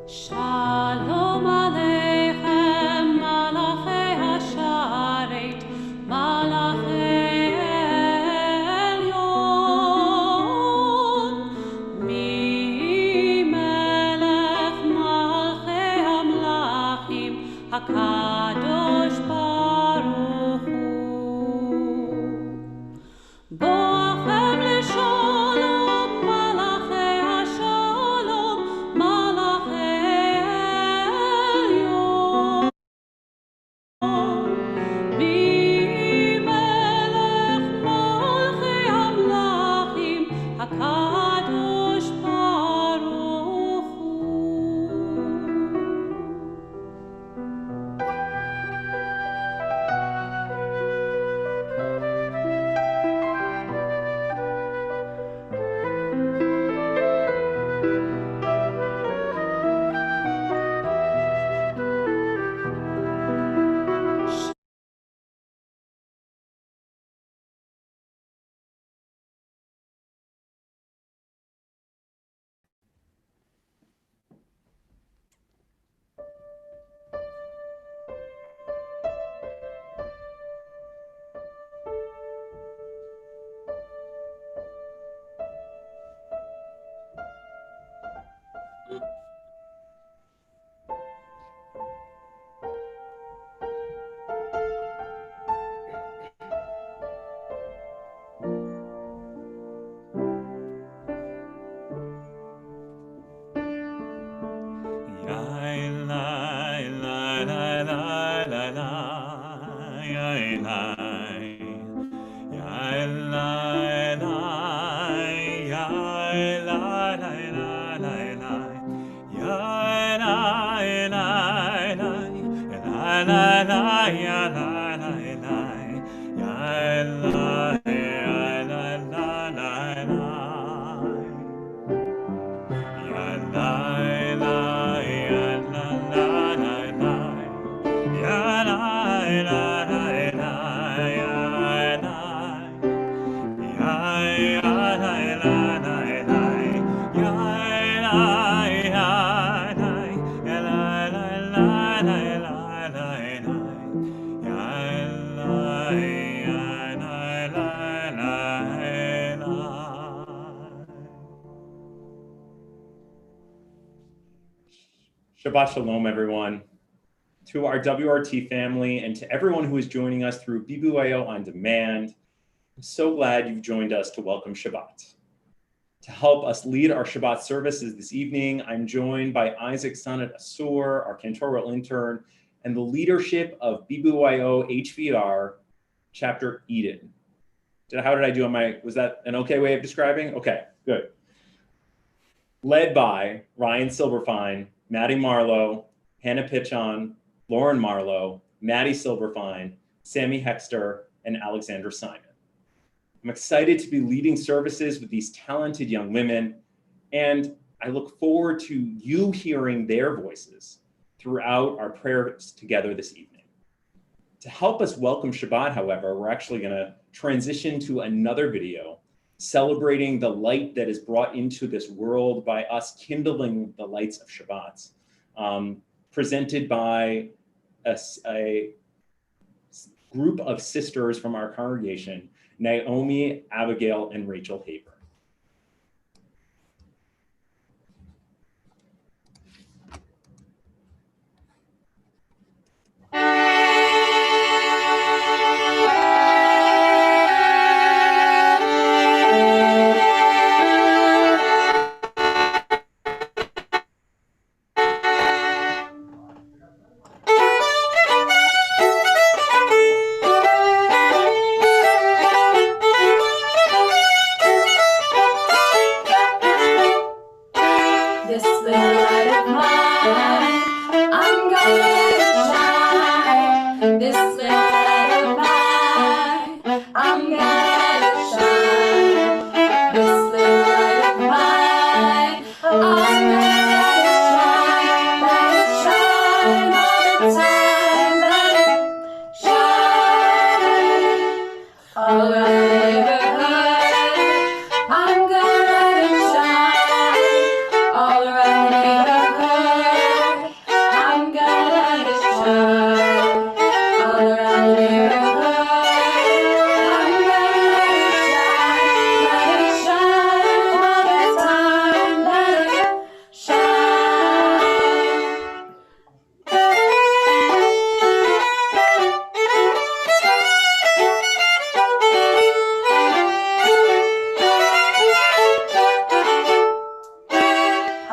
Shalom Aleichem, Malachei Hasharet, Malachei Elyon, Mi Melech Malchei Hamlachim, HaKadosh Baruch Hu. Boachem Lishalom, Malachei Hashalom, Malachei Elyon, Melech Malchei Hamlachim, HaKadosh Baruch Hu. Shabbat Shalom, everyone. To our WRT family and to everyone who is joining us through BBYO On Demand, I'm so glad you've joined us to welcome Shabbat. To help us lead our Shabbat services this evening, I'm joined by Isaac Sanat Asur, our cantorial intern, and the leadership of BBYO HVR, Chapter Eden. How did I do on my, was that an okay way of describing? Okay, good. Led by Ryan Silverfine, Maddie Marlowe, Hannah Pitchon, Lauren Marlowe, Maddie Silverfine, Sammy Hexter, and Alexandra Simon. I'm excited to be leading services with these talented young women, and I look forward to you hearing their voices throughout our prayers together this evening. To help us welcome Shabbat, however, we're actually going to transition to another video celebrating the light that is brought into this world by us kindling the lights of Shabbat, presented by a group of sisters from our congregation, Naomi, Abigail, and Rachel Haber.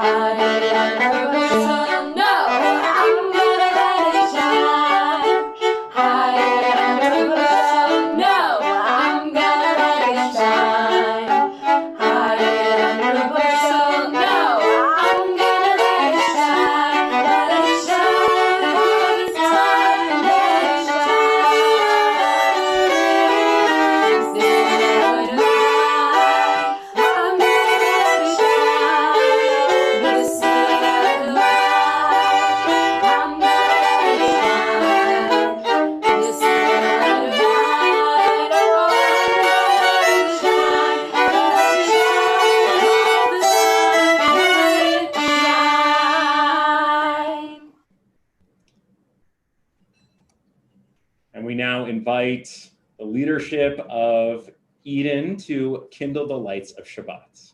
And we now invite the leadership of Eden to kindle the lights of Shabbat.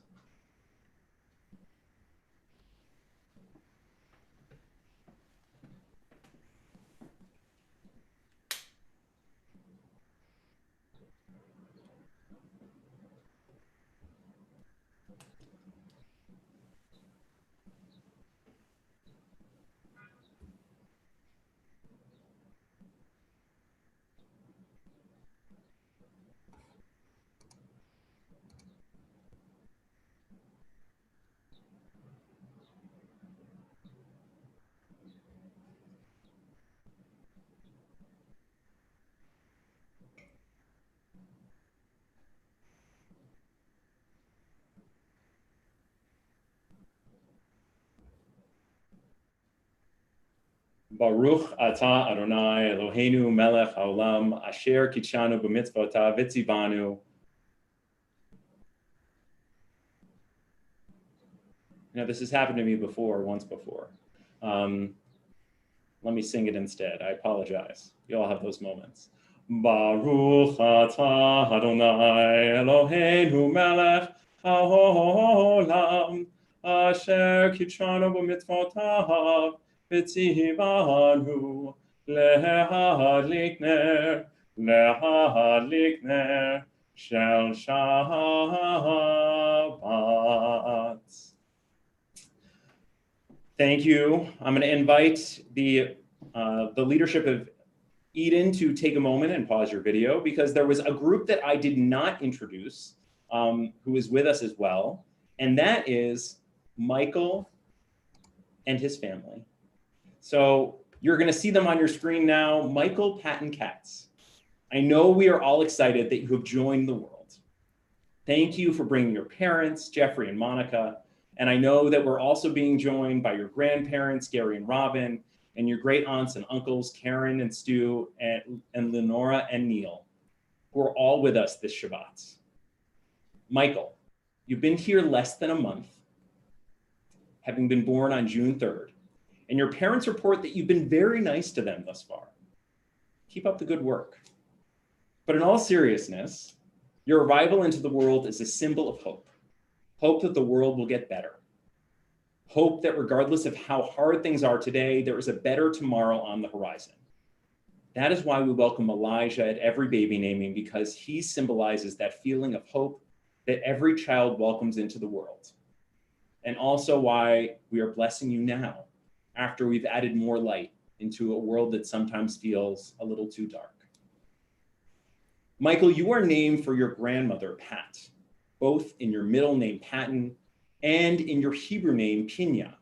Baruch atah Adonai Eloheinu melech haolam asher kitshanu b'mitzvotav v'tzivanu. Now, this has happened to me once before. Let me sing it instead. I apologize. You all have those moments. Baruch atah Adonai Eloheinu melech haolam asher kitshanu b'mitzvotav v'tzivanu lehadlik ner shel Shabbat. Thank you. I'm going to invite the leadership of Eden to take a moment and pause your video, because there was a group that I did not introduce who is with us as well, and that is Michael and his family. So you're going to see them on your screen now. Michael Patton Katz. I know we are all excited that you have joined the world. Thank you for bringing your parents, Jeffrey and Monica. And I know that we're also being joined by your grandparents, Gary and Robin, and your great aunts and uncles, Karen and Stu, and Lenora and Neil, who are all with us this Shabbat. Michael, you've been here less than a month, having been born on June 3rd, and your parents report that you've been very nice to them thus far. Keep up the good work. But in all seriousness, your arrival into the world is a symbol of hope. Hope that the world will get better. Hope that regardless of how hard things are today, there is a better tomorrow on the horizon. That is why we welcome Elijah at every baby naming, because he symbolizes that feeling of hope that every child welcomes into the world. And also why we are blessing you now, after we've added more light into a world that sometimes feels a little too dark. Michael, you are named for your grandmother, Pat, both in your middle name, Patton, and in your Hebrew name, Pinya,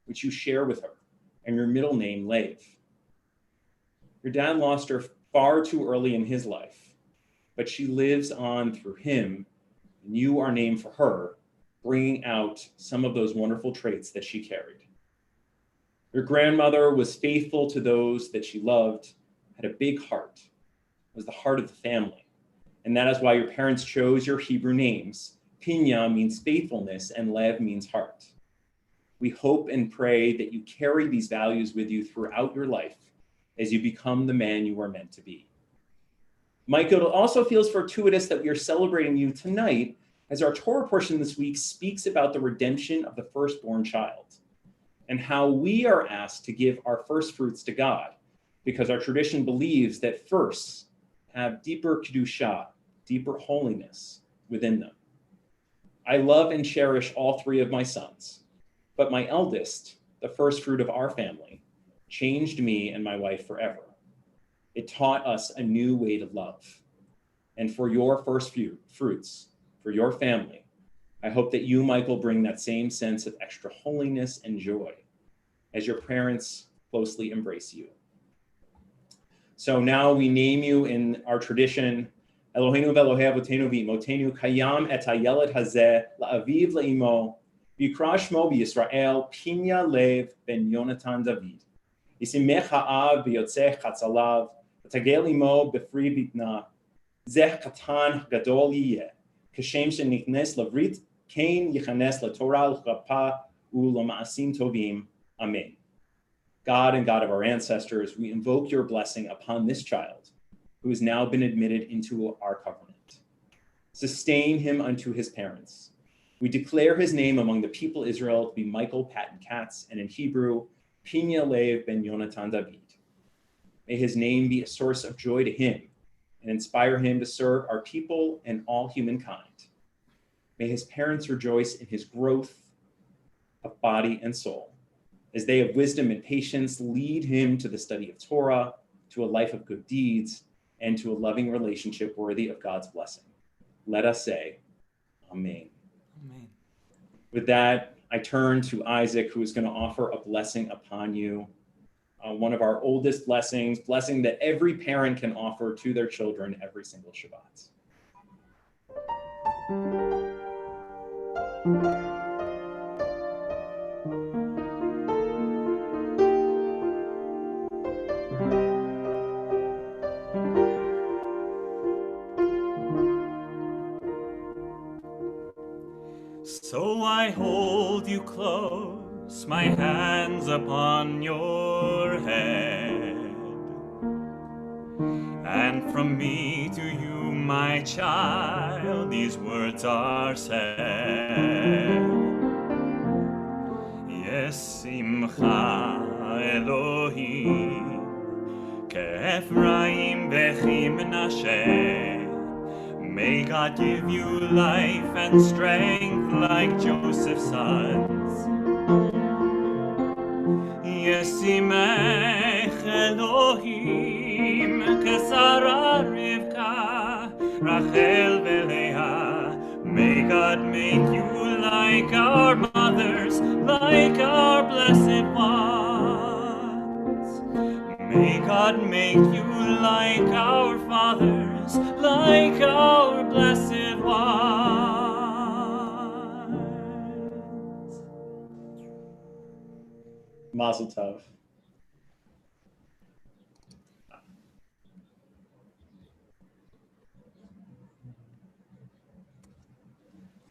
which you share with her, and your middle name, Lev. Your dad lost her far too early in his life, but she lives on through him, and you are named for her, bringing out some of those wonderful traits that she carried. Your grandmother was faithful to those that she loved, had a big heart, was the heart of the family. And that is why your parents chose your Hebrew names. Pinya means faithfulness and Lev means heart. We hope and pray that you carry these values with you throughout your life as you become the man you are meant to be. Michael, it also feels fortuitous that we are celebrating you tonight, as our Torah portion this week speaks about the redemption of the firstborn child and how we are asked to give our first fruits to God, because our tradition believes that firsts have deeper kedusha, deeper holiness within them. I love and cherish all three of my sons, But my eldest, the first fruit of our family, changed me and my wife forever. It taught us a new way to love. And for your first few fruits, for your family, I hope that you, Michael, bring that same sense of extra holiness and joy as your parents closely embrace you. So now we name you in our tradition, Eloheinu ve'Elohei avotenu v'imotenu kayam et hayeled hazeh la'aviv le'imo v'yikra shmo b'Yisrael Pinya Lev ben Yonatan David. Yisimech ha'av v'yotzeh chatzalav v'tagel imo b'fri bitna zeh katan gadol yiyeh kashem shenichnes lavrit kain yichanes laTorah l'chapa u'lama'asim tovim. Amen. God and God of our ancestors, we invoke your blessing upon this child who has now been admitted into our covenant. Sustain him unto his parents. We declare his name among the people Israel to be Michael Patton Katz, and in Hebrew, Pinya Lev ben Yonatan David. May his name be a source of joy to him and inspire him to serve our people and all humankind. May his parents rejoice in his growth of body and soul, as they of wisdom and patience lead him to the study of Torah, to a life of good deeds, and to a loving relationship worthy of God's blessing. Let us say, Amen. Amen. With that, I turn to Isaac, who is going to offer a blessing upon you. One of our oldest blessings, blessing that every parent can offer to their children every single Shabbat. So I hold you close, my hands upon your head, and from me to you, my child, these words are said. Yesimcha Elohim ke'Ephraim v'chi-Menashe. May God give you life and strength like Joseph's sons. Yesimech Elohim keSarah Rivka, Rachel veLeah. May God make you like our mothers, like our blessed ones. May God make you like our fathers, like our blessed ones. Mazel tov.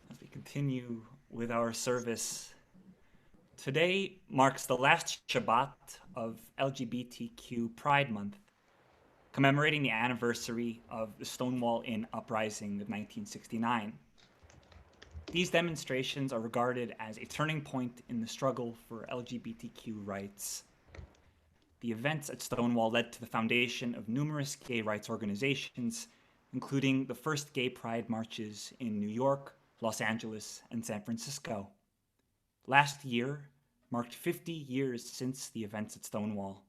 As we continue with our service, today marks the last Shabbat of LGBTQ Pride Month, commemorating the anniversary of the Stonewall Inn Uprising of 1969. These demonstrations are regarded as a turning point in the struggle for LGBTQ rights. The events at Stonewall led to the foundation of numerous gay rights organizations, including the first gay pride marches in New York, Los Angeles, and San Francisco. Last year marked 50 years since the events at Stonewall,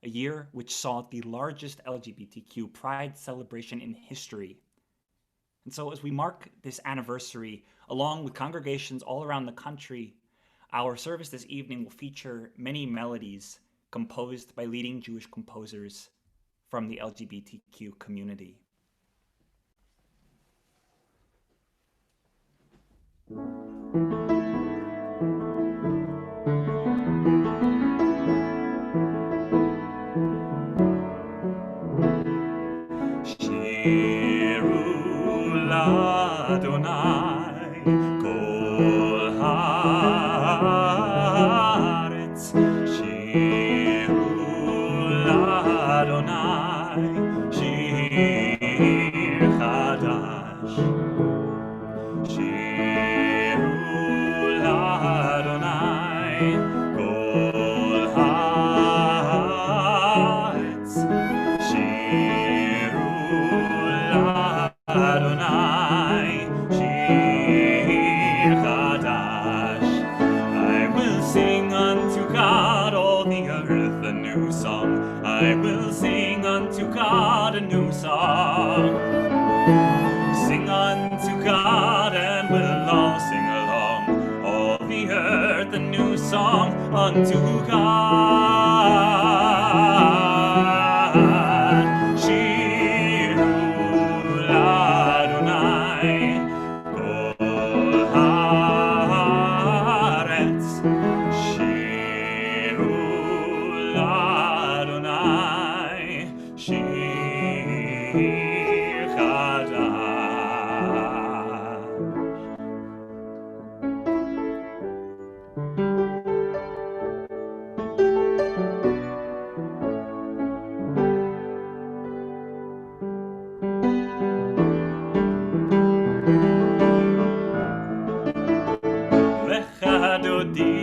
a year which saw the largest LGBTQ pride celebration in history. And so as we mark this anniversary, along with congregations all around the country, our service this evening will feature many melodies composed by leading Jewish composers from the LGBTQ community. Shiru l'Adonai kol haaretz, Shiru l'Adonai shir chadash, Shiru l'Adonai kol haaretz, Shiru Adonai, Shir Chadash. I will new song. I will sing unto God a new song. Sing unto God and we'll all sing along. All the earth a new song unto God. Shiru l'Adonai kol haaretz. Shiru l'Adonai shir chadash. Lecha dodi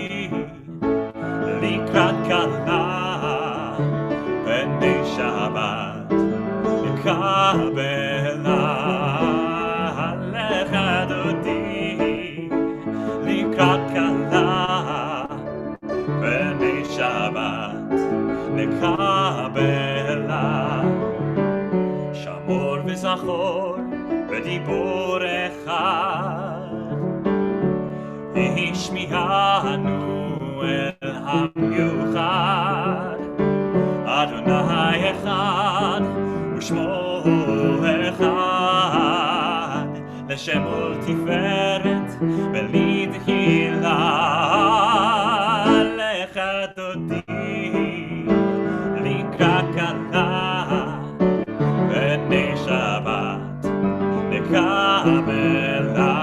likrat kala b'nei Shabbat kabela. Lecha dodi likrat kala b'nei Shabbat kabela. Shamor v'zachor v'dibor echad השמיענו אל המיוחד. אדוני אחד ושמו אחד, לשם ולתפארת ולתהילה. לך דודי לקראת כלה בני שבת לקבלה.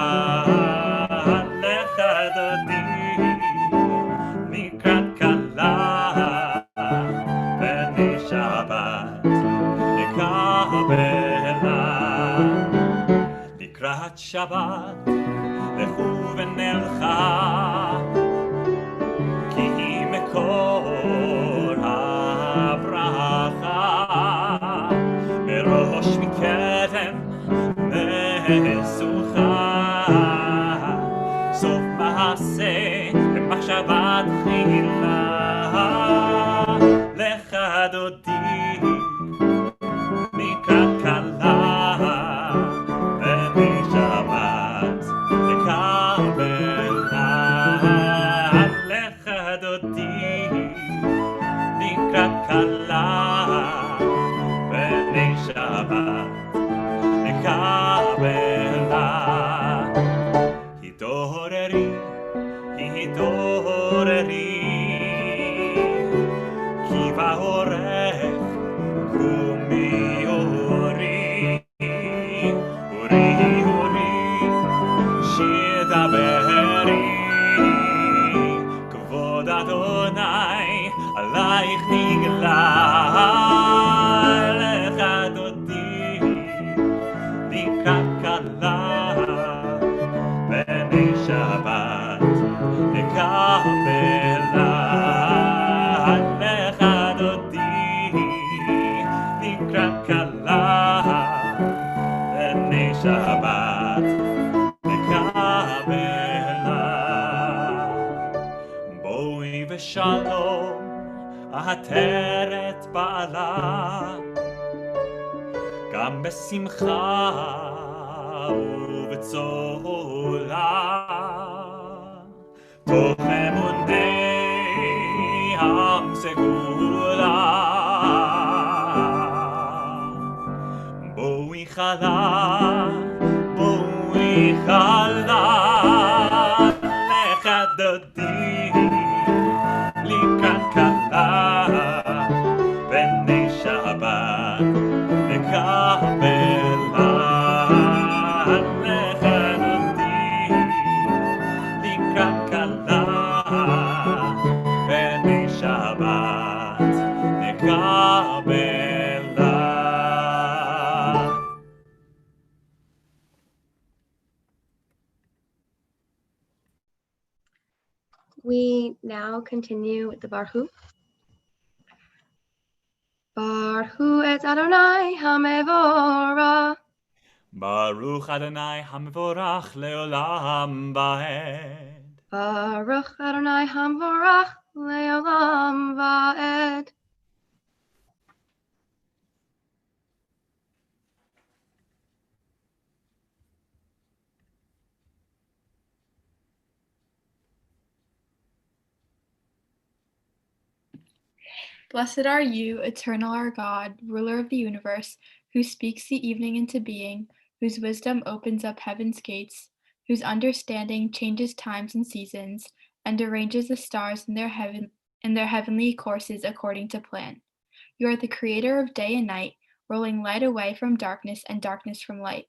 לקראת שבת לכו ונלכה, כי היא מקור הברכה. מראש מקדם משוכה, סוף מעשה במחשבה תחילה. לך דודי לקראת כלה בני שבת לקבלה. לך דודי לקראת כלה בני שבת לקבלה. התעוררי, התעוררי, כי באורך קומי אורי. אורי אורי שתדברי, כבוד אדוני עלייך נגלה. לך דודי לקראת כלה בני שבת לקבלה. לך דודי לקראת כלה בני שבת לקבלה. בואי ושלום העטרת בעלה, גם בשמחה ובצהולה. תוך אמוני עם סגולה, בואי חלה, בואי חלה. לך דודי לקראת כלה בני שבת לקבלה. לך דודי לקראת כלה בני שבת לקבלה. We now continue with the Barhu. Barhu et Adonai HaMevorach. Baruch Adonai HaMevorach leolam vaed. Baruch Adonai HaMevorach leolam vaed. Blessed are you, eternal our God, ruler of the universe, who speaks the evening into being, whose wisdom opens up heaven's gates, whose understanding changes times and seasons, and arranges the stars in their heavenly courses according to plan. You are the creator of day and night, rolling light away from darkness and darkness from light,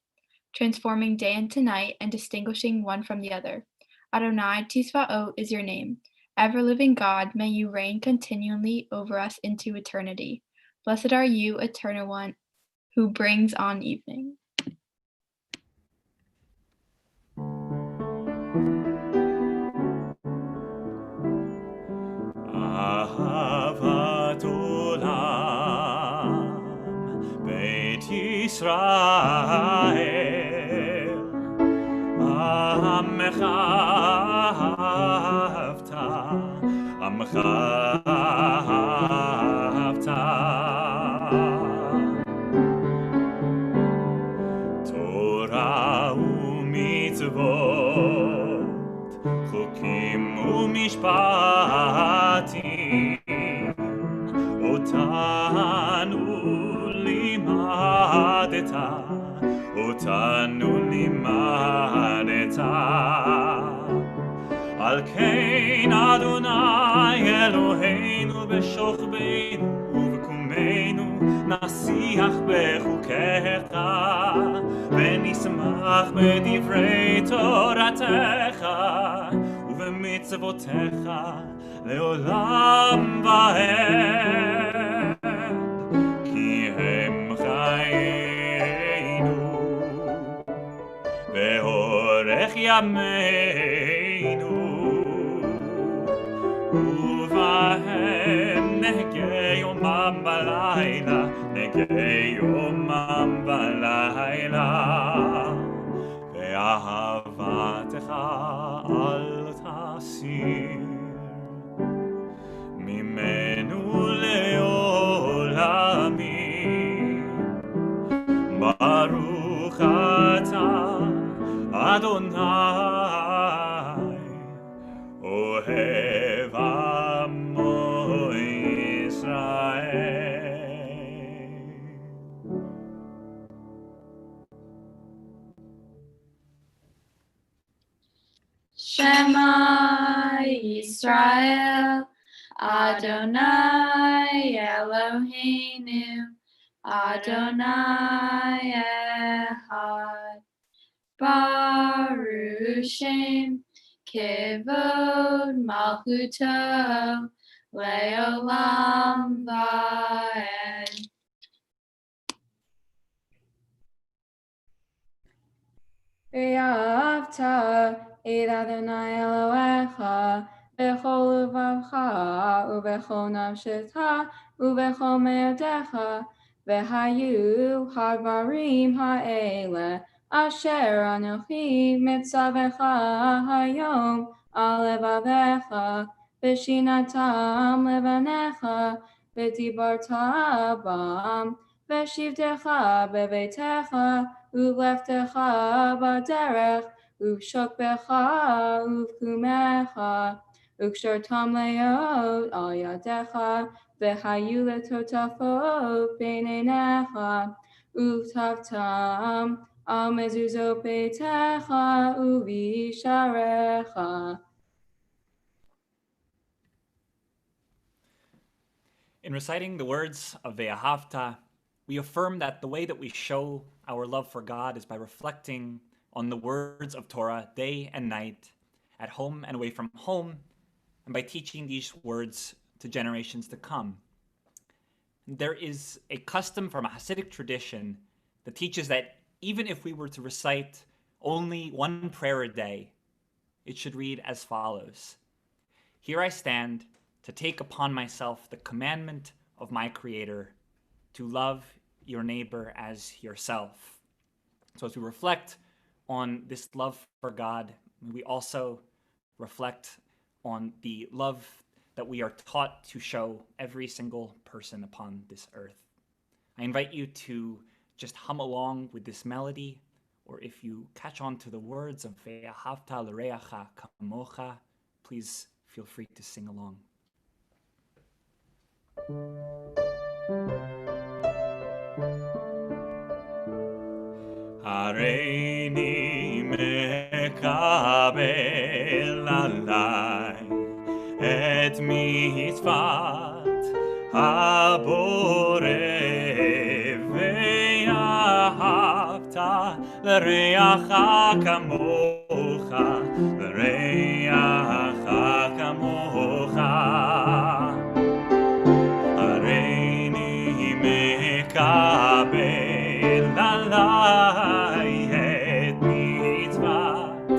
transforming day into night and distinguishing one from the other. Adonai Tisvaot is your name. Ever-living God, may you reign continually over us into eternity. Blessed are you, eternal one, who brings on evening. Ahavat olam, Beit Yisrael, Amcha ahavta, Amcha ahavta. Torah u'mitzvot, Chukim u'mishpatim, Otanu limadeta. Al kein Adonai Eloheinu b'shochbeinu ובקומנו נשיח בחוקיך ונשמח בדברי תורתך ובמצוותיך לעולם ועד כי הם חיינו ואורך ימינו ובהם נהגי יומם בלילה, נהגי יומם בלילה, ואהבתך אל תסיר ממנו לעולמים. ברוך אתה, אדוני, אוהב עמו ישראל. Shema Yisrael, Adonai Eloheinu, Adonai Echad, Baruch Shem, Kevod Malchuto, Leolam Vaed. ואהבת את אדוני אלוהיך בכל לבבך ובכל נפשך ובכל מאודך, והיו הדברים האלה אשר אנוכי מצווך היום על לבביך, ושינתם לבניך, ודיברת בם, ושבתך בביתך, ובלכתך בדרך, ובשוכבך ובקומך, וקשרתם להיות על ידיך, והיו לטוטפות בין עיניך, וכתבתם על מזוזות ביתך ובשעריך. In reciting the words of Ve'ahavta, we affirm that the way that we show our love for God is by reflecting on the words of Torah day and night, at home and away from home, and by teaching these words to generations to come. There is a custom from a Hasidic tradition that teaches that even if we were to recite only one prayer a day, it should read as follows: Here I stand to take upon myself the commandment of my Creator to love your neighbor as yourself. So as we reflect on this love for God, we also reflect on the love that we are taught to show every single person upon this earth. I invite you to just hum along with this melody, or if you catch on to the words of Ve'ahavta l'reacha kamocha, please feel free to sing along. הריני מקבל עליי את מצוות הבורא ואהבת לרעך כמוך, לרעך כמוך. הריני מקבל עליי את מצוות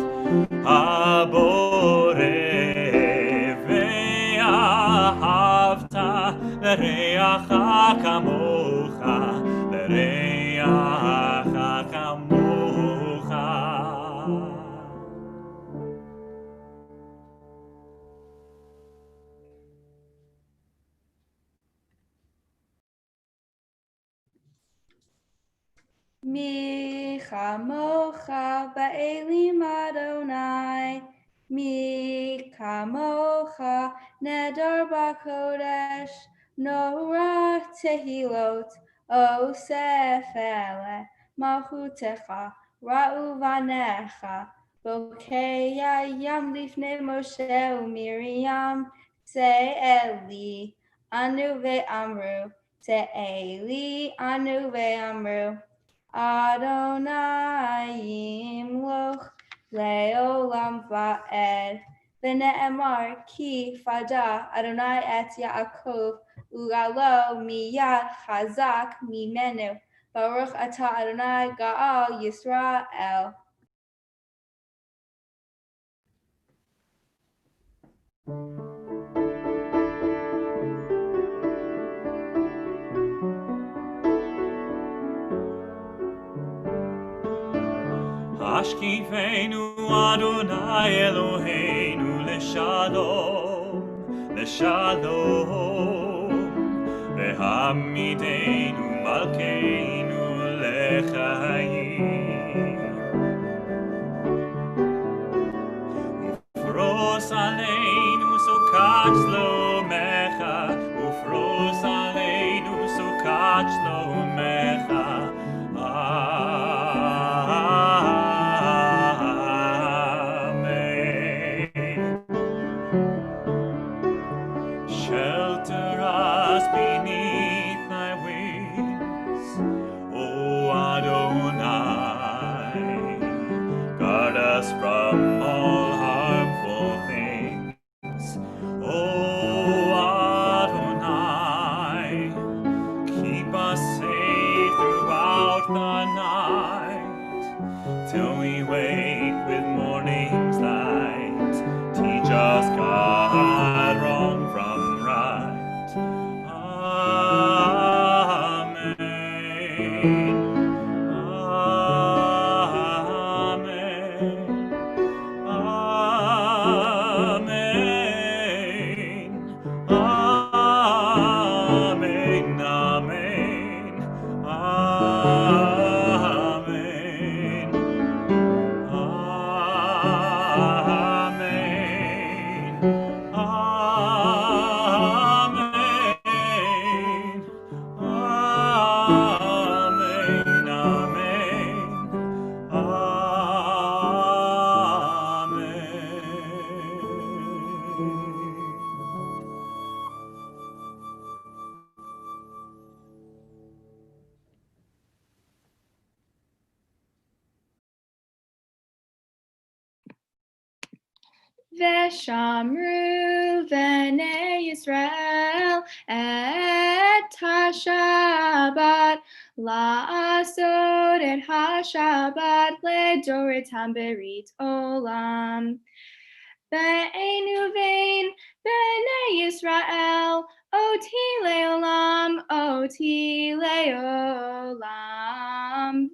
הבורא ואהבת לרעך כמוך, לרעך כמוך. מי כמוך באלים אדוני, מי כמוך נדר בקודש, נורא תהילות אוסף אלה מלכותך, ראו בניך. בוקע ים לפני משה ומרים, צא אלי אנו ואמרו, צא אלי אנו ואמרו, אדוני ימלוך לעולם ועד. ונאמר כי פדה אדוני את יעקב וגאלו מיד חזק ממנו. ברוך אתה אדוני גאל ישראל. השקיפנו אדוני אלוהינו לשלום, לשלום, והעמידנו מלכנו לחיים. ופרוס עלינו סוכת שלומך, ופרוס עלינו סוכת שלומך. Shelter us beneath thy wings, O Adonai. Guard us from all harmful things, O Adonai. Keep us safe throughout the night, till we wake with morning's light. Teach us, God, wrong from right. Amen. Amen. Amen. Amen. Amen. Amen. ושמרו בני ישראל את השבת, לעשות את השבת לדורתם ברית עולם. ואין ובין בני ישראל אותי לעולם, אותי לעולם.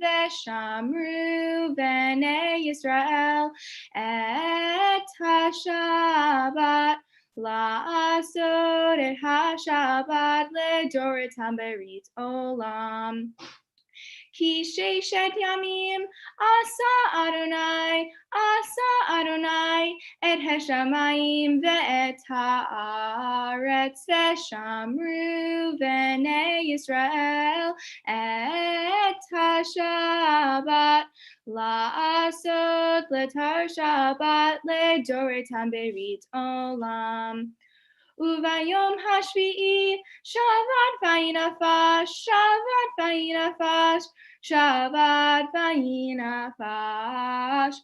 ושמרו בני ישראל את השבת, לעשות את השבת לדורתם ברית עולם. Ki sheishet yamim asa Adonai et hashamayim ve'et haaretz ve'shamru v'nei Yisrael et hashabat la'asot letar Shabbat ledoretam berit olam. Uvayom hashvi'i Shabbat vayinafash, Shabbat vayinafash, Shabbat vayinafash.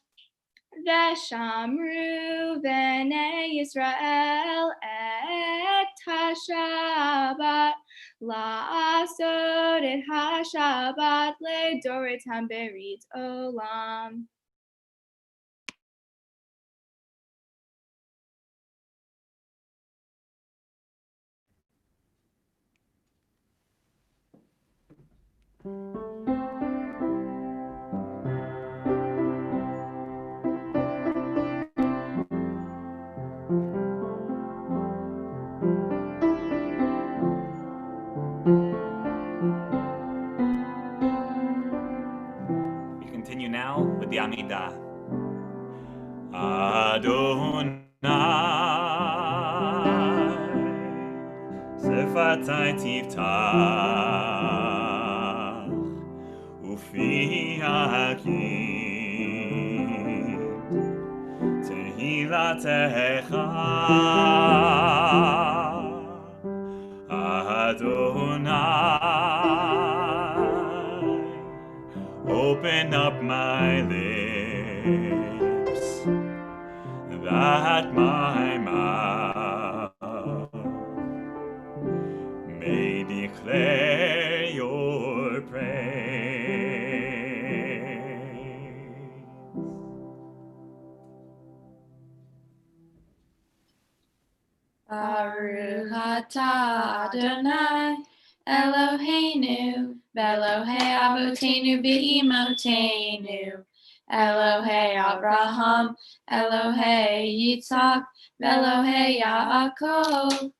Veshamru v'nei Yisrael et hashabat la'asot et hashabat ledoretam berit olam. We continue now with the Amidah. Adonai, Sefatai tiftach, Ufi hakim, Tehilatecha, Adonai, open up my lips, that my mouth may declare your praise. Baruch atah Adonai Eloheinu Elohei Avotenu Be'imotenu Elohei Abraham Elohei Yitzhak Elohei Yaakov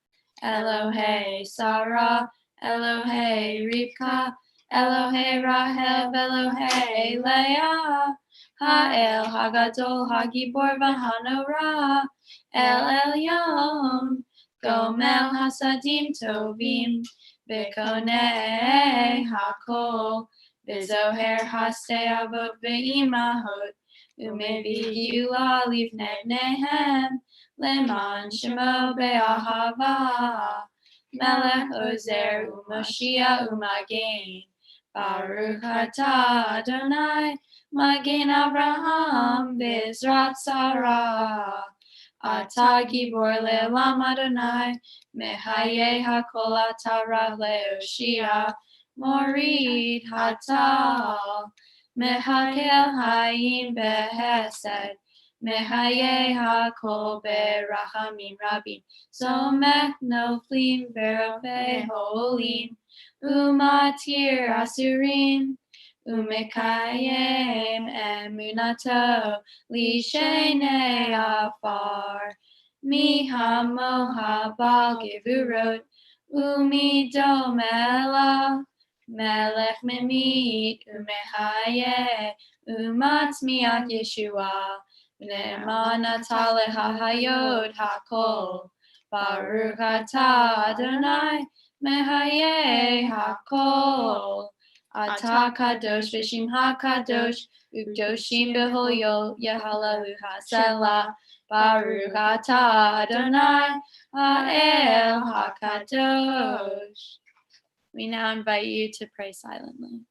Elohei Sarah Elohei Rivka Elohei Rahel Elohei Leah Ha'el Hagadol Hagibor V'Hanorah El Elyon, Gomel Hasadim Tovim, Bekonei Hakol, Bezoher Haste Avot Ve'imahot, Umevi Gila Livnei Leman Shemo Be'ahava, Melech Ozer U'Moshiach U'Magen, Baruch atah Adonai, Magen Avraham, Bezrat Sarah. Ata gibor le'olam Adonai, Mehaye hakol atara le'oshia, Morid hatal, Mehakel hayim behesed, Mehaye hakol berachamim rabim, Somech noflim ve'rofei holim, Umatir asurim, Umekayem emunato lishenei afar mihamo habal gevurot umidomela melech memit umehaye umatzmiat Yeshua ne'emanata lehahayod hakol Baruch atah Adonai mehaye hakol Ata kadosh v'shimcha kadosh, u'kdoshim b'hoyo yehalahu hasela. Baruch atah Adonai ha'el hakadosh. We now invite you to pray silently.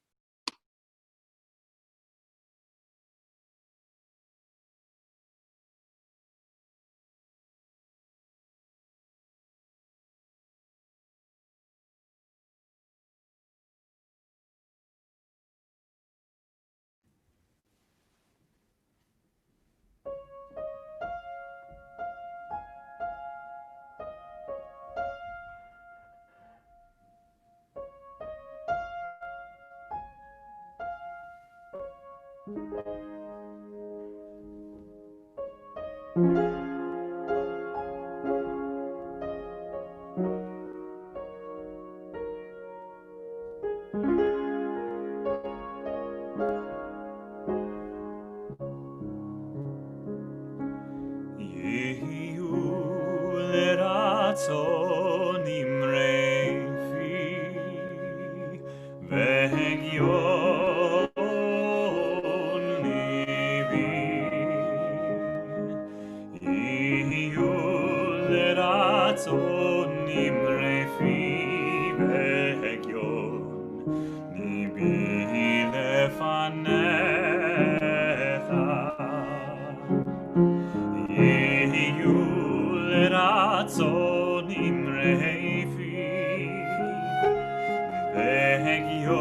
לרצון נמרפי והגיון ליבי יהיו לרצון נמרפי והגיון ליבי לפניך יהיו לרצון נמרפי והגיון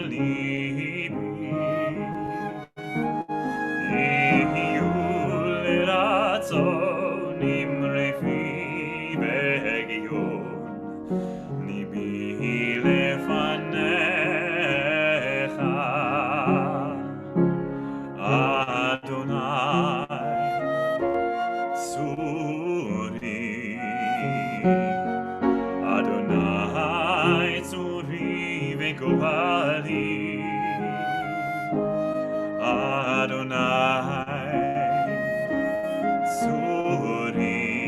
ליבי יהיו לרצון נמרפי והגיון ליבי לפניך אדוני צורי אדוני צורי וגואלי אדוני צורי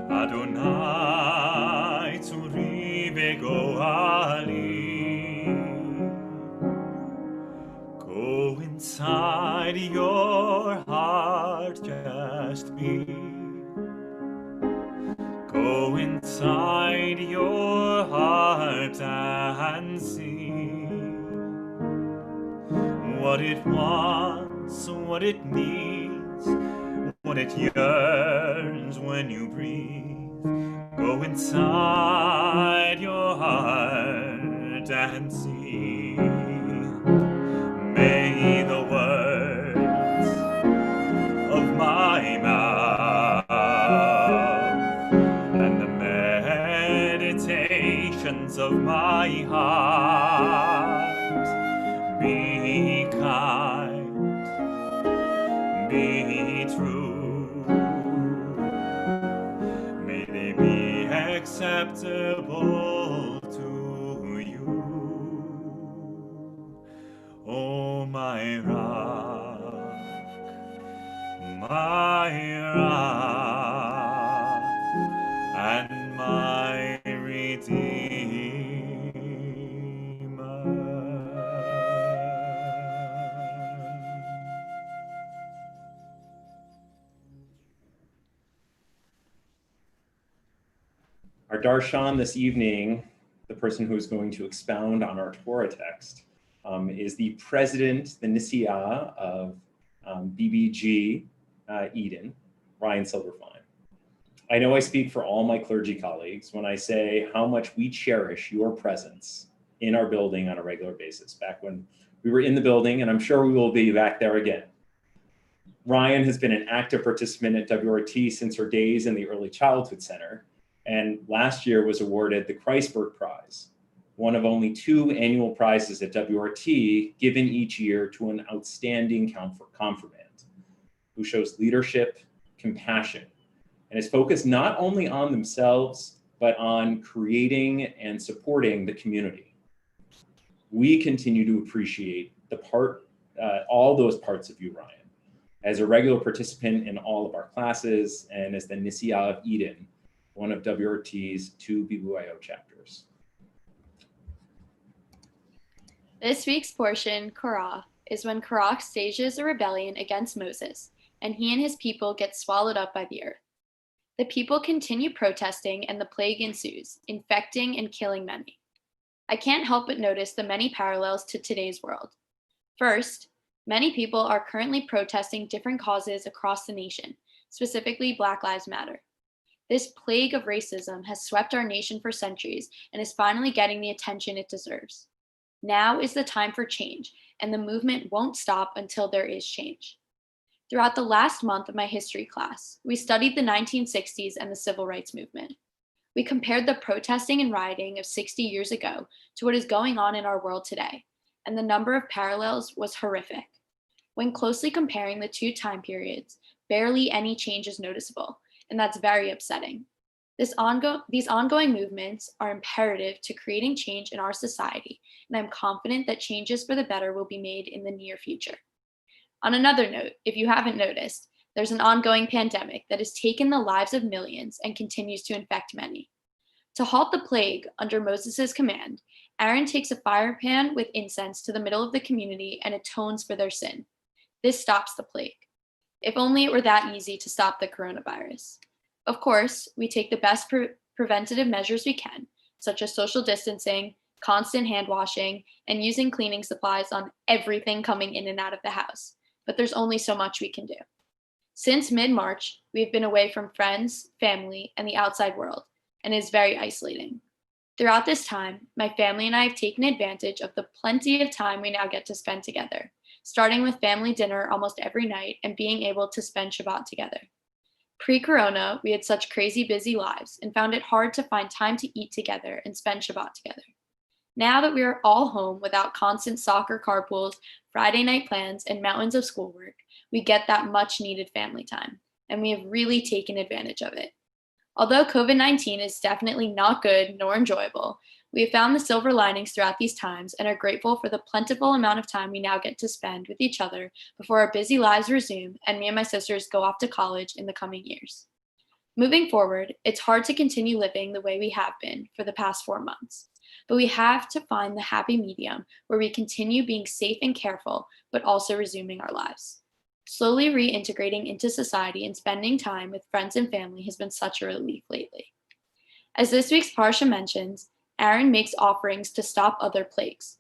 אדוני צורי וגואלי Go inside your heart, just be. Go inside your heart and see what it wants, what it needs, what it yearns when you breathe. Go inside your heart and see. May the words of my mouth and the meditations of my heart be kind, be true. May they be acceptable to you. Oh, my rock, and my Redeemer. Our darshan this evening, the person who is going to expound on our Torah text, is the president, the Nisiah of BBG Eden, Ryan Silverfine. I know I speak for all my clergy colleagues when I say how much we cherish your presence in our building on a regular basis, back when we were in the building, and I'm sure we will be back there again. Ryan has been an active participant at WRT since her days in the Early Childhood Center, and last year was awarded the Kreisberg Prize, one of only 2 annual prizes at WRT given each year to an outstanding confirmand who shows leadership, compassion, and is focused not only on themselves, but on creating and supporting the community. We continue to appreciate all those parts of you, Ryan, as a regular participant in all of our classes and as the Nisiah of Eden, one of WRT's 2 BBYO chapters. This week's portion, Korah, is when Korah stages a rebellion against Moses, and he and his people get swallowed up by the earth. The people continue protesting, and the plague ensues, infecting and killing many. I can't help but notice the many parallels to today's world. First, many people are currently protesting different causes across the nation, specifically Black Lives Matter. This plague of racism has swept our nation for centuries and is finally getting the attention it deserves. Now is the time for change, and the movement won't stop until there is change. Throughout the last month of my history class, we studied the 1960s and the civil rights movement. We compared the protesting and rioting of 60 years ago to what is going on in our world today, and the number of parallels was horrific. When closely comparing the 2 time periods, barely any change is noticeable, and that's very upsetting. These ongoing movements are imperative to creating change in our society, and I'm confident that changes for the better will be made in the near future. On another note, if you haven't noticed, there's an ongoing pandemic that has taken the lives of millions and continues to infect many. To halt the plague, under Moses' command, Aaron takes a fire pan with incense to the middle of the community and atones for their sin. This stops the plague. If only it were that easy to stop the coronavirus. Of course, we take the best preventative measures we can, such as social distancing, constant hand washing, and using cleaning supplies on everything coming in and out of the house. But there's only so much we can do. Since mid-March, we've been away from friends, family, and the outside world, and it is very isolating. Throughout this time, my family and I have taken advantage of the plenty of time we now get to spend together, starting with family dinner almost every night and being able to spend Shabbat together. Pre-corona, we had such crazy busy lives and found it hard to find time to eat together and spend Shabbat together. Now that we are all home without constant soccer carpools, Friday night plans, and mountains of schoolwork, we get that much needed family time, and we have really taken advantage of it. Although COVID-19 is definitely not good nor enjoyable, we have found the silver linings throughout these times and are grateful for the plentiful amount of time we now get to spend with each other before our busy lives resume and me and my sisters go off to college in the coming years. Moving forward, it's hard to continue living the way we have been for the past 4 months, but we have to find the happy medium where we continue being safe and careful, but also resuming our lives. Slowly reintegrating into society and spending time with friends and family has been such a relief lately. As this week's Parsha mentions, Aaron makes offerings to stop other plagues.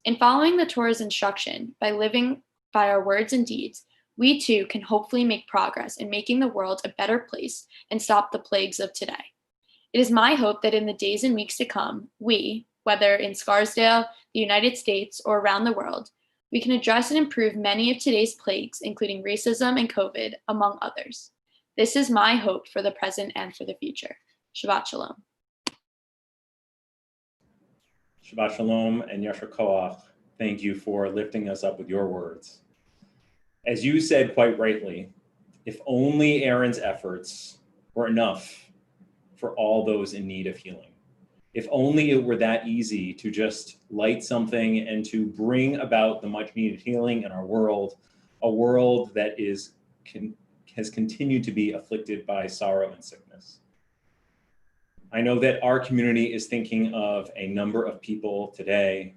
In following the Torah's instruction, by living by our words and deeds, we too can hopefully make progress in making the world a better place and stop the plagues of today. It is my hope that in the days and weeks to come, we, whether in Scarsdale, the United States, or around the world, we can address and improve many of today's plagues, including racism and COVID, among others. This is my hope for the present and for the future. Shabbat Shalom. Shabbat Shalom and Yasher Koach. Thank you for lifting us up with your words. As you said quite rightly, if only Aaron's efforts were enough for all those in need of healing. If only it were that easy to just light something and to bring about the much needed healing in our world, a world that has continued to be afflicted by sorrow and sickness. I know that our community is thinking of a number of people today: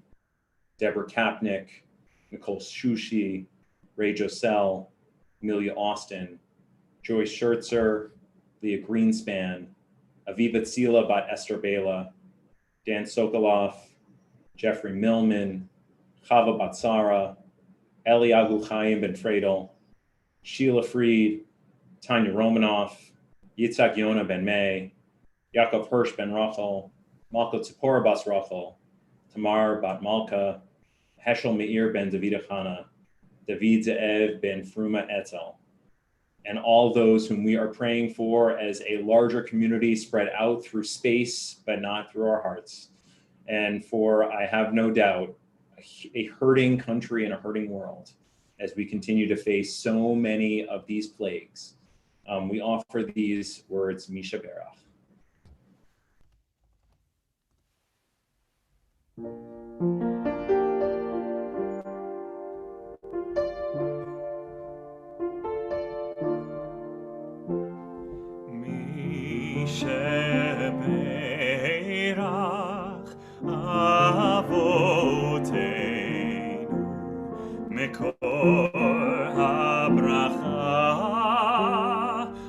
Deborah Kapnick, Nicole Shushi, Ray Josell, Amelia Austin, Joyce Schertzer, Leah Greenspan, Aviva Tzila bat Esther Bela, Dan Sokoloff, Jeffrey Millman, Chava Batsara, Eliyahu Chaim Ben Fredel, Sheila Fried, Tanya Romanoff, Yitzhak Yona Ben May, Yaakov Hirsch Ben Rachel, Malka Tzipora Bas Rachel, Tamar Bat Malka, Heschel Meir Ben David Chana, David Ze'ev Ben Fruma Etzel, and all those whom we are praying for as a larger community spread out through space, but not through our hearts. And for, I have no doubt, a hurting country and a hurting world as we continue to face so many of these plagues. We offer these words, Misha Berach. Sheberach avoteinu mekor habracha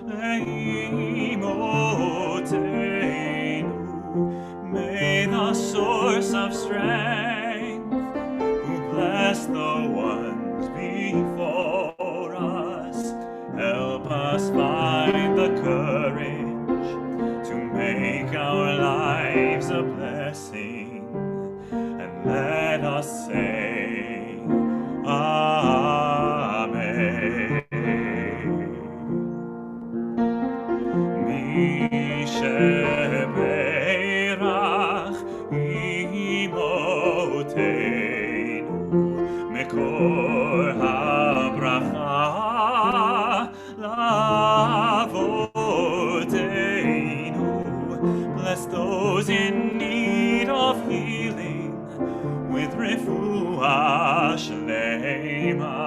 leimoteinu. May the source of strength, who bless the ones before us, help us find the courage to make our lives a blessing, and let us say Amen. Misheberach imoteinu mekor habracha lavoteinu. Bless those in need of healing with refuah shlema,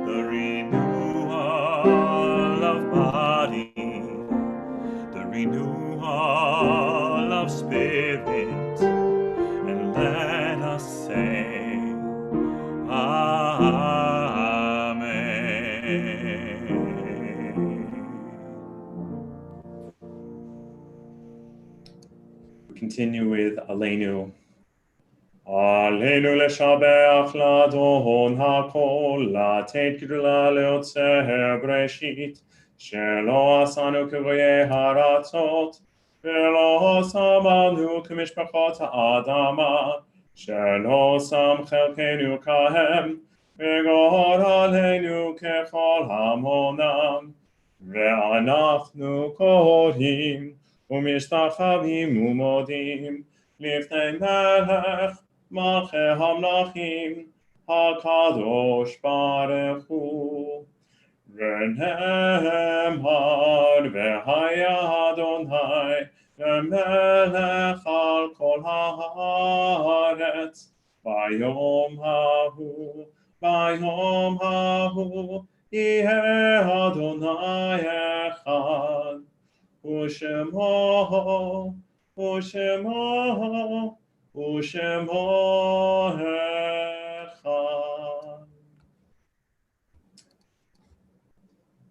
the renewal renewal of spirit, and let us say, Amen. We continue with Aleinu. Aleinu leshabeach ladon hakol, latet gdula leotzer breshit, shelo asanu k'voyei haratzot, velo samanu k'mishpachot ha'adama, shelo sam chelkenu kahem, v'gor aleinu kechol hamonam, ve'anachnu korim, u'mishtachavim u'modim, לפני מלך מלכי המלכים הקדוש ברוך הוא ונאמר והיה אדוני למלך על כל הארץ ביום ההוא יהיה אדוני אחד ושמו אחד.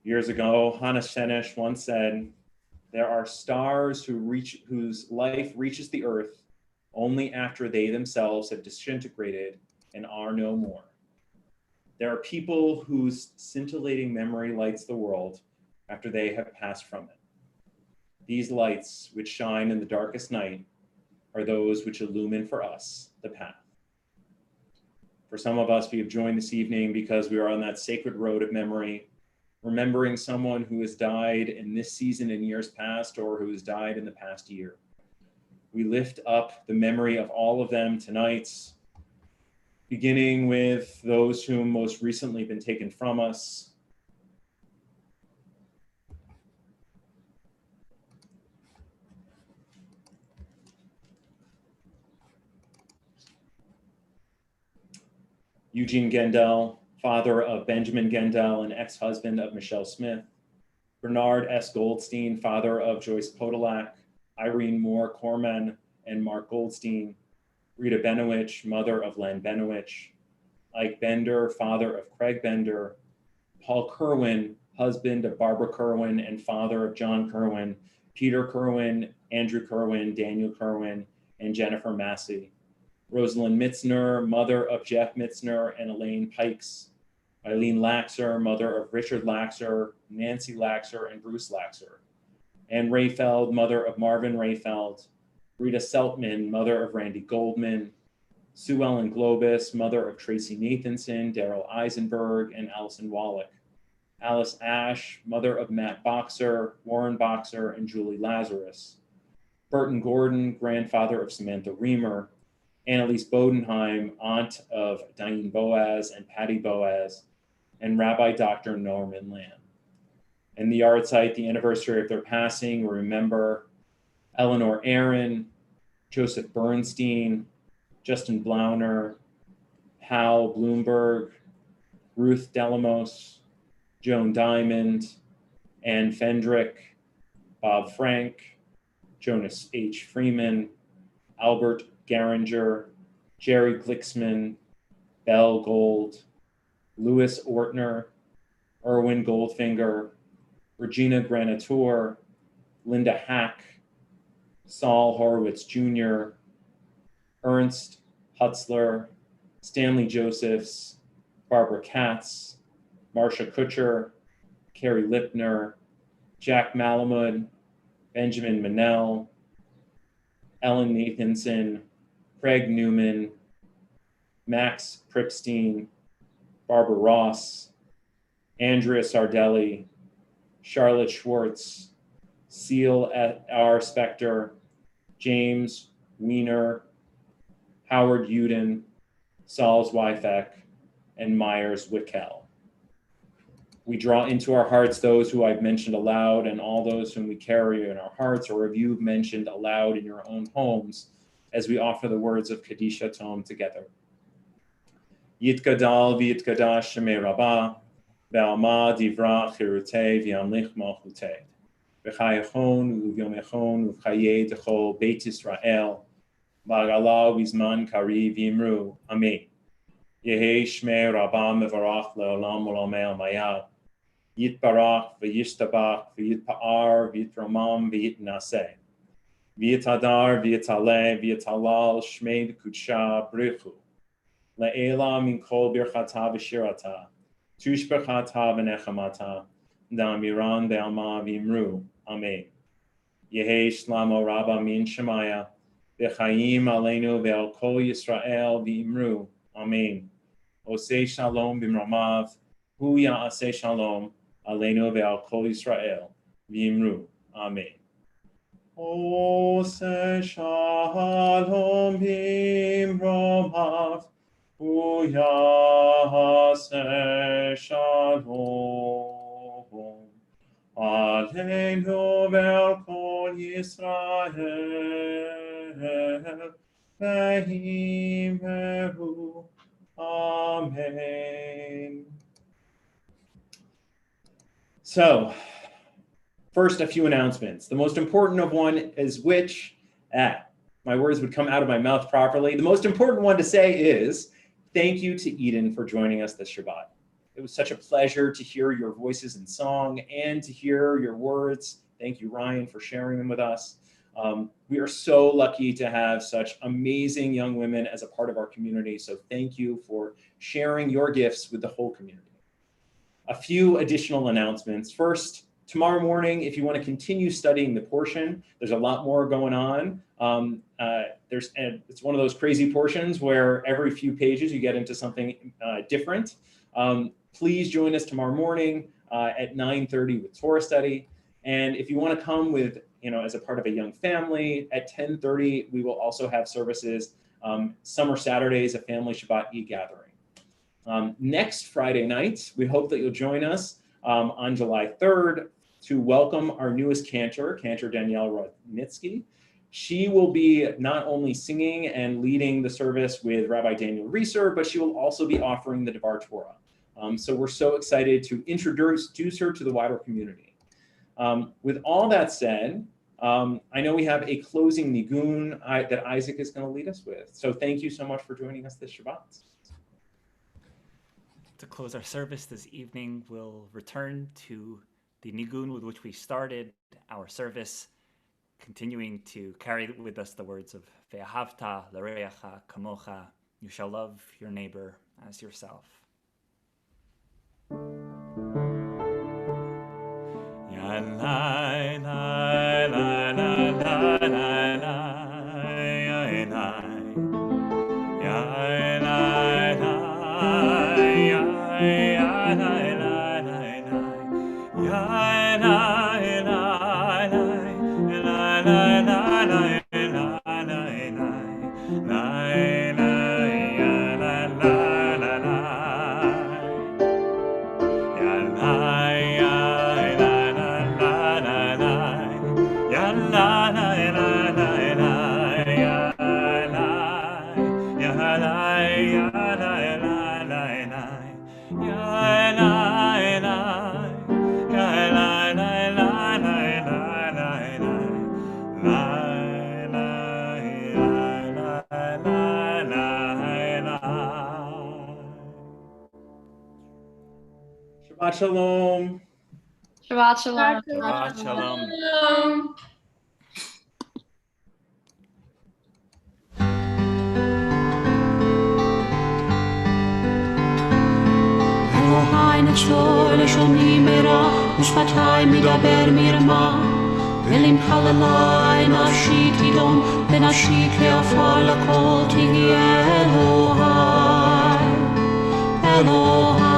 Years ago, Hannah Senesh once said, "There are stars whose life reaches the earth only after they themselves have disintegrated and are no more. There are people whose scintillating memory lights the world after they have passed from it. These lights, which shine in the darkest night, are those which illumine for us the path." For some of us, we have joined this evening because we are on that sacred road of memory, remembering someone who has died in this season in years past or who has died in the past year. We lift up the memory of all of them tonight, beginning with those whom most recently been taken from us. Eugene Gendel, father of Benjamin Gendel and ex-husband of Michelle Smith. Bernard S. Goldstein, father of Joyce Podolak, Irene Moore Corman and Mark Goldstein. Rita Benowich, mother of Len Benowich. Ike Bender, father of Craig Bender. Paul Kerwin, husband of Barbara Kerwin and father of John Kerwin. Peter Kerwin, Andrew Kerwin, Daniel Kerwin, and Jennifer Massey. Rosalind Mitzner, mother of Jeff Mitzner and Elaine Pikes. Eileen Laxer, mother of Richard Laxer, Nancy Laxer, and Bruce Laxer. Ann Rayfeld, mother of Marvin Rayfeld. Rita Seltman, mother of Randy Goldman. Sue Ellen Globus, mother of Tracy Nathanson, Daryl Eisenberg, and Allison Wallach. Alice Ash, mother of Matt Boxer, Warren Boxer, and Julie Lazarus. Burton Gordon, grandfather of Samantha Reamer. Annalise Bodenheim, aunt of Diane Boaz and Patty Boaz, and Rabbi Dr. Norman Lamb. And the Yahrzeit, the anniversary of their passing, we remember Eleanor Aaron, Joseph Bernstein, Justin Blauner, Hal Bloomberg, Ruth Delamos, Joan Diamond, Ann Fendrick, Bob Frank, Jonas H. Freeman, Albert Garinger, Jerry Glicksman, Belle Gold, Louis Ortner, Erwin Goldfinger, Regina Granitor, Linda Hack, Saul Horowitz Jr., Ernst Hutzler, Stanley Josephs, Barbara Katz, Marcia Kutcher, Carrie Lipner, Jack Malamud, Benjamin Manel, Ellen Nathanson, Craig Newman, Max Pripstein, Barbara Ross, Andrea Sardelli, Charlotte Schwartz, Seal R. Spector, James Wiener, Howard Uden, Saul Zweifeck, and Myers Wickel. We draw into our hearts those who I've mentioned aloud and all those whom we carry in our hearts or have you mentioned aloud in your own homes as we offer the words of Kadisha Tome together. Yitgadal v'yitgadash shemei Rabbah, ve'alma divra chirutei v'yamlich malchutei. v'chayachon u'vyomechon u'chaye d'chol Beit Yisrael, v'agala v'zman kari v'imru, Amen. Yehi shmei rabam mevarach le'olam u'lamei amayah, Yitbarach v'yishtabach v'yitpa'ar v'yitramam v'yitnaseh, v'yitadar v'yitaleh v'yitalal shmei d'kudsha brichu, le'ela min kol birchata v'shirata, tushbechata v'nechamata, da'amiran be'alma v'imru, Amen. Yehi shlamo rabba min shemaya, v'chaim aleinu ve'al kol Yisrael v'imru, Amen. Osei shalom b'mramav, hu ya'aseh shalom, aleinu ve'al kol Yisrael v'imru, Amen. Osei shalom b'mramav, hu ya'aseh shalom, aleinu ve'al kol Yisrael v'imru, Amen. So, first, a few announcements. The most important of one is which, my words would come out of my mouth properly. The most important one to say is, thank you to Eden for joining us this Shabbat. It was such a pleasure to hear your voices in song and to hear your words. Thank you, Ryan, for sharing them with us. We are so lucky to have such amazing young women as a part of our community. So thank you for sharing your gifts with the whole community. A few additional announcements. First, tomorrow morning, if you want to continue studying the portion, there's a lot more going on. It's one of those crazy portions where every few pages you get into something different. Please join us tomorrow morning at 9:30 with Torah study. And if you want to come with, as a part of a young family, at 10:30, we will also have services. Summer Saturdays, a family Shabbat e-gathering. Next Friday night, we hope that you'll join us on July 3rd to welcome our newest cantor Danielle Rodnitsky. She will be not only singing and leading the service with Rabbi Daniel Reeser, but she will also be offering the Devar Torah. So we're so excited to introduce her to the wider community. With all that said, I know we have a closing nigun that Isaac is going to lead us with. So thank you so much for joining us this Shabbat. To close our service this evening, we'll return to the nigun with which we started our service, continuing to carry with us the words of Ve'ahavta l'reacha kamocha, you shall love your neighbor as yourself. Ya la la la la la la la, ya la ya la la ya la la ya la Shabbat Shalom. Shabbat shalom. Shabbat shalom. אלוהי נצור לשוני מרע ושפתי מדבר מרמה ולמחללי נפשי תדום ונפשי כעפר לכל תהיה אלוהי